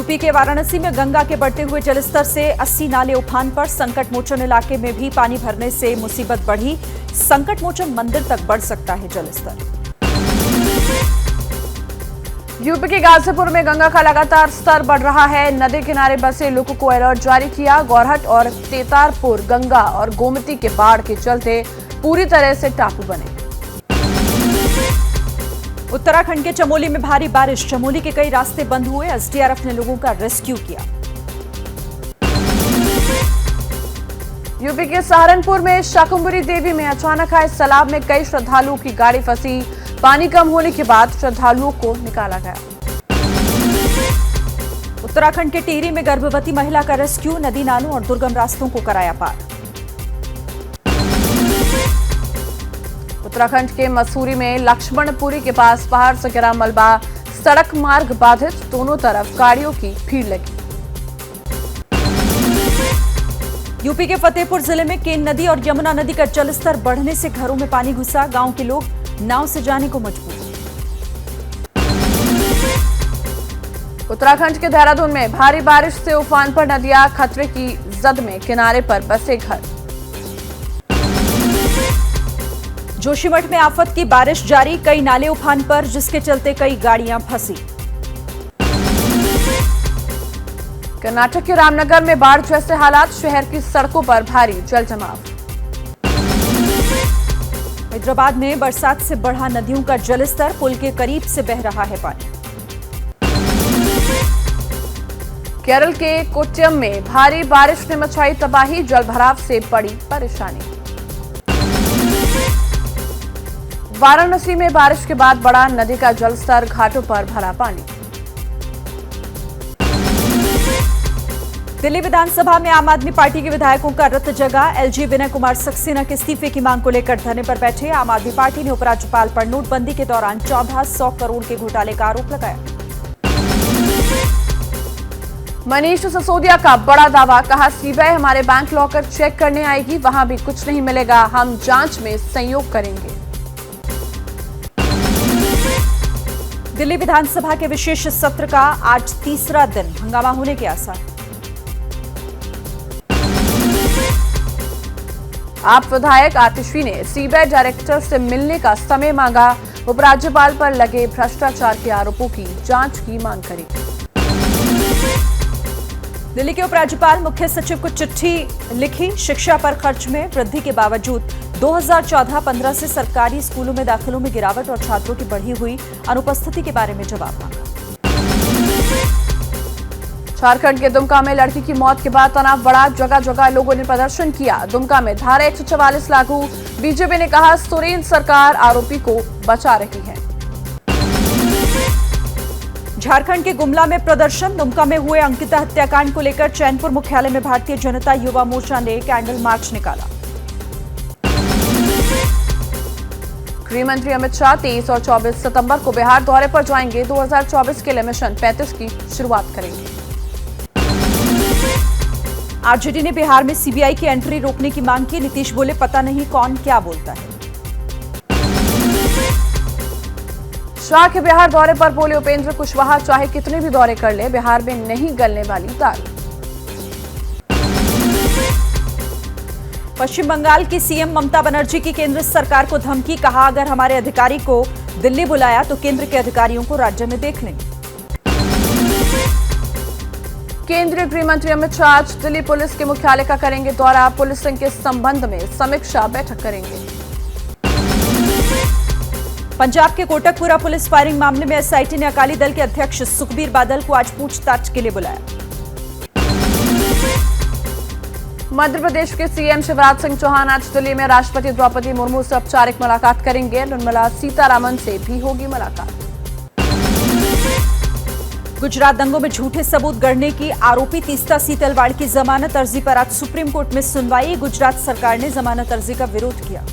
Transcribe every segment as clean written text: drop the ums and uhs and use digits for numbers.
UP के वाराणसी में गंगा के बढ़ते हुए जलस्तर से 80 नाले उफान पर। संकट मोचन इलाके में भी पानी भरने से मुसीबत बढ़ी। संकट मोचन मंदिर तक बढ़ सकता है जलस्तर। यूपी के गाजीपुर में गंगा का लगातार स्तर बढ़ रहा है। नदी किनारे बसे लोगों को अलर्ट जारी किया। गौरहट और तेतारपुर गंगा और गोमती के बाढ़ के चलते पूरी तरह से टापू बने। उत्तराखंड के चमोली में भारी बारिश। चमोली के कई रास्ते बंद हुए। एसडीआरएफ ने लोगों का रेस्क्यू किया। यूपी के सहारनपुर में शाकुंभरी देवी में अचानक आए सैलाब में कई श्रद्धालुओं की गाड़ी फंसी। पानी कम होने के बाद श्रद्धालुओं को निकाला गया। उत्तराखंड के टिहरी में गर्भवती महिला का रेस्क्यू। नदी नालों और दुर्गम रास्तों को कराया पार। उत्तराखंड के मसूरी में लक्ष्मणपुरी के पास पहाड़ से गिरा मलबा। सड़क मार्ग बाधित। दोनों तरफ गाड़ियों की भीड़ लगी। यूपी के फतेहपुर जिले में केन नदी और यमुना नदी का जलस्तर बढ़ने से घरों में पानी घुसा। गांव के लोग नाव से जाने को मजबूर। उत्तराखंड के देहरादून में भारी बारिश से उफान पर नदियां खतरे की जद में। किनारे पर बसे घर। जोशीमठ में आफत की बारिश जारी। कई नाले उफान पर, जिसके चलते कई गाड़ियां फंसी। कर्नाटक के रामनगर में बाढ़ जैसे हालात। शहर की सड़कों पर भारी जल जमाव। हैदराबाद में बरसात से बढ़ा नदियों का जलस्तर। पुल के करीब से बह रहा है पानी। केरल के कोट्टयम में भारी बारिश ने मचाई तबाही। जलभराव से बड़ी परेशानी। वाराणसी में बारिश के बाद बढ़ा नदी का जलस्तर। घाटों पर भरा पानी। दिल्ली विधानसभा में आम आदमी पार्टी के विधायकों का रत जगा। एलजी विनय कुमार सक्सेना के इस्तीफे की मांग को लेकर धरने पर बैठे। आम आदमी पार्टी ने उपराज्यपाल पर नोटबंदी के दौरान 1400 करोड़ के घोटाले का आरोप लगाया। मनीष सिसोदिया का बड़ा दावा। कहा, सीबीआई हमारे बैंक लॉकर चेक करने आएगी, वहां भी कुछ नहीं मिलेगा। हम जांच में सहयोग करेंगे। दिल्ली विधानसभा के विशेष सत्र का आज तीसरा दिन। हंगामा होने के आसार। आप विधायक आतिशी ने सीबीआई डायरेक्टर से मिलने का समय मांगा। उपराज्यपाल पर लगे भ्रष्टाचार के आरोपों की जांच की मांग करी। दिल्ली के उपराज्यपाल मुख्य सचिव को चिट्ठी लिखी। शिक्षा पर खर्च में वृद्धि के बावजूद 2014-15 से सरकारी स्कूलों में दाखिलों में गिरावट और छात्रों की बढ़ी हुई अनुपस्थिति के बारे में जवाब मांगा। झारखंड के दुमका में लड़की की मौत के बाद तनाव बढ़ा। जगह जगह लोगों ने प्रदर्शन किया। दुमका में धारा 144 लागू। बीजेपी ने कहा, सोरेन सरकार आरोपी को बचा रही है। झारखंड के गुमला में प्रदर्शन। दुमका में हुए अंकिता हत्याकांड को लेकर चैनपुर मुख्यालय में भारतीय जनता युवा मोर्चा ने कैंडल मार्च निकाला। गृह मंत्री अमित शाह 23 और 24 सितंबर को बिहार दौरे पर जाएंगे। 2024 के लिए मिशन 35 की शुरुआत करेंगे। आरजेडी ने बिहार में सीबीआई की एंट्री रोकने की मांग की। नीतीश बोले, पता नहीं कौन क्या बोलता है। शाह के बिहार दौरे पर बोले उपेंद्र कुशवाहा, चाहे कितने भी दौरे कर ले, बिहार में नहीं गलने वाली दाल। पश्चिम बंगाल की सीएम ममता बनर्जी की केंद्र सरकार को धमकी। कहा, अगर हमारे अधिकारी को दिल्ली बुलाया तो केंद्र के अधिकारियों को राज्य में देख लेंगे। केंद्रीय गृह मंत्री अमित शाह आज दिल्ली पुलिस के मुख्यालय का करेंगे दौरा। पुलिसिंग के संबंध में समीक्षा बैठक करेंगे। पंजाब के कोटकपुरा पुलिस फायरिंग मामले में एसआईटी ने अकाली दल के अध्यक्ष सुखबीर बादल को आज पूछताछ के लिए बुलाया। मध्य प्रदेश के सीएम शिवराज सिंह चौहान आज दिल्ली में राष्ट्रपति द्रौपदी मुर्मू से औपचारिक मुलाकात करेंगे। निर्मला सीतारामन से भी होगी मुलाकात। गुजरात दंगों में झूठे सबूत गढ़ने की आरोपी तीस्ता सीतलवाड़ की जमानत अर्जी पर आज सुप्रीम कोर्ट में सुनवाई। गुजरात सरकार ने जमानत अर्जी का विरोध किया।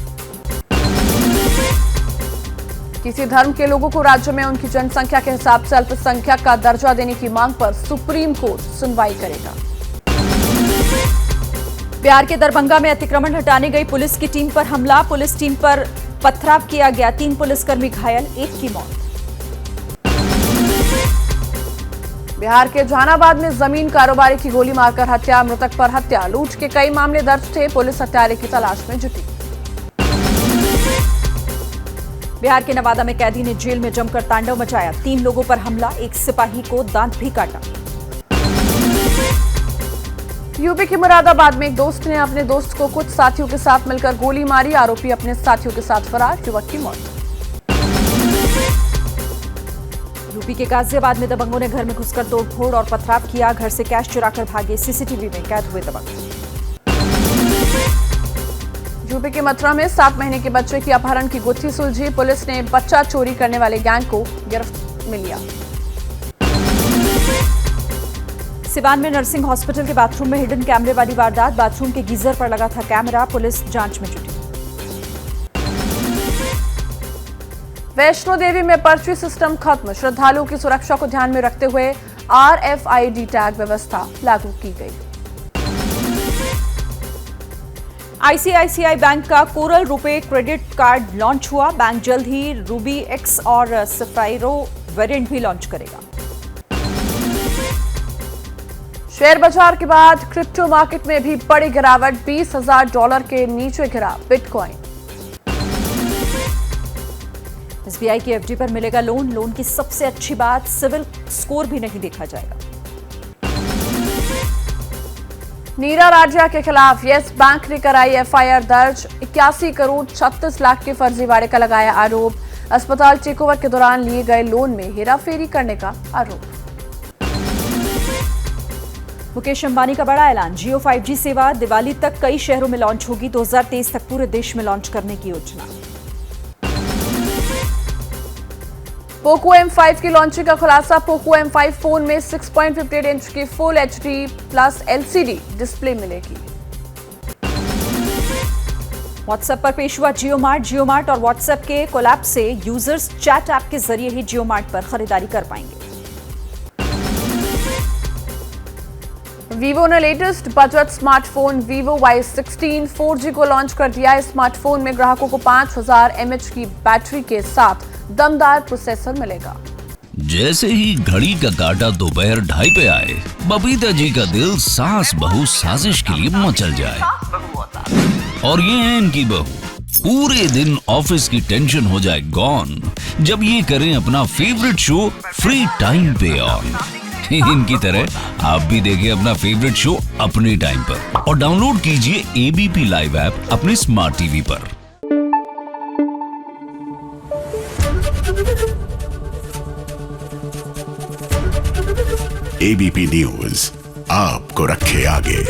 किसी धर्म के लोगों को राज्य में उनकी जनसंख्या के हिसाब से अल्पसंख्यक का दर्जा देने की मांग पर सुप्रीम कोर्ट सुनवाई करेगा। बिहार के दरभंगा में अतिक्रमण हटाने गई पुलिस की टीम पर हमला। पुलिस टीम पर पथराव किया गया। 3 पुलिसकर्मी घायल, 1 की मौत। बिहार के जहानाबाद में जमीन कारोबारी की गोली मारकर हत्या, मृतक पर हत्या लूट के कई मामले दर्ज थे। पुलिस हत्यारे की तलाश में जुटी। बिहार के नवादा में कैदी ने जेल में जमकर तांडव मचाया। 3 लोगों पर हमला, एक सिपाही को दांत भी काटा। यूपी के मुरादाबाद में एक दोस्त ने अपने दोस्त को कुछ साथियों के साथ मिलकर गोली मारी। आरोपी अपने साथियों के साथ फरार, युवक की मौत। यूपी के गाजियाबाद में दबंगों ने घर में घुसकर तोड़फोड़ और पथराव किया। घर से कैश चुराकर भागे, सीसीटीवी में कैद हुए दबंग। यूपी के मथुरा में 7 महीने के बच्चे की अपहरण की गुत्थी सुलझी। पुलिस ने बच्चा चोरी करने वाले गैंग को गिरफ्त में लिया। सिवान में नर्सिंग हॉस्पिटल के बाथरूम में हिडन कैमरे वाली वारदात। बाथरूम के गीजर पर लगा था कैमरा। पुलिस जांच में जुटी। वैष्णो देवी में पर्ची सिस्टम खत्म। श्रद्धालुओं की सुरक्षा को ध्यान में रखते हुए RFID टैग व्यवस्था लागू की गई। ICICI बैंक का coral RuPay credit card launch हुआ। बैंक जल्द ही रूबी एक्स और सफायरो वेरिएंट भी लॉन्च करेगा। शेयर बाजार के बाद क्रिप्टो मार्केट में भी बड़ी गिरावट। $20,000 के नीचे गिरा बिटकॉइन। SBI की FD पर मिलेगा लोन। लोन की सबसे अच्छी बात, सिविल स्कोर भी नहीं देखा जाएगा। नीरा राजा के खिलाफ येस बैंक ने कराई FIR दर्ज। 81 करोड़ 36 लाख के फर्जीवाड़े का लगाया आरोप। अस्पताल टेकओवर के दौरान लिए गए लोन में हेराफेरी करने का आरोप। मुकेश अंबानी का बड़ा ऐलान। जियो 5G सेवा दिवाली तक कई शहरों में लॉन्च होगी। 2023 तक पूरे देश में लॉन्च करने की योजना। पोको M5 की लॉन्चिंग का खुलासा। पोको M5 फोन में 6.58 इंच की full HD plus LCD display मिलेगी। व्हाट्सएप पर पेश हुआ जियो मार्ट और व्हाट्सएप के कोलैब से यूजर्स चैट ऐप के जरिए ही जियो मार्ट पर खरीदारी कर पाएंगे। वीवो ने latest budget smartphone Vivo Y16 4G को लॉन्च कर दिया। इस स्मार्टफोन में ग्राहकों को 5000 mAh की बैटरी के साथ दमदार प्रोसेसर मिलेगा। जैसे ही घड़ी का काटा दोपहर 2:30 पे आए, बबीता जी का दिल सास बहू साजिश के लिए मचल जाए। और ये है इनकी बहू, पूरे दिन ऑफिस की टेंशन हो जाए गॉन जब ये करें अपना फेवरेट शो फ्री टाइम पे ऑन। इनकी तरह आप भी देखें अपना फेवरेट शो अपने टाइम पर और डाउनलोड कीजिए ABP लाइव ऐप अपने स्मार्ट टीवी पर। ABP न्यूज आपको रखे आगे।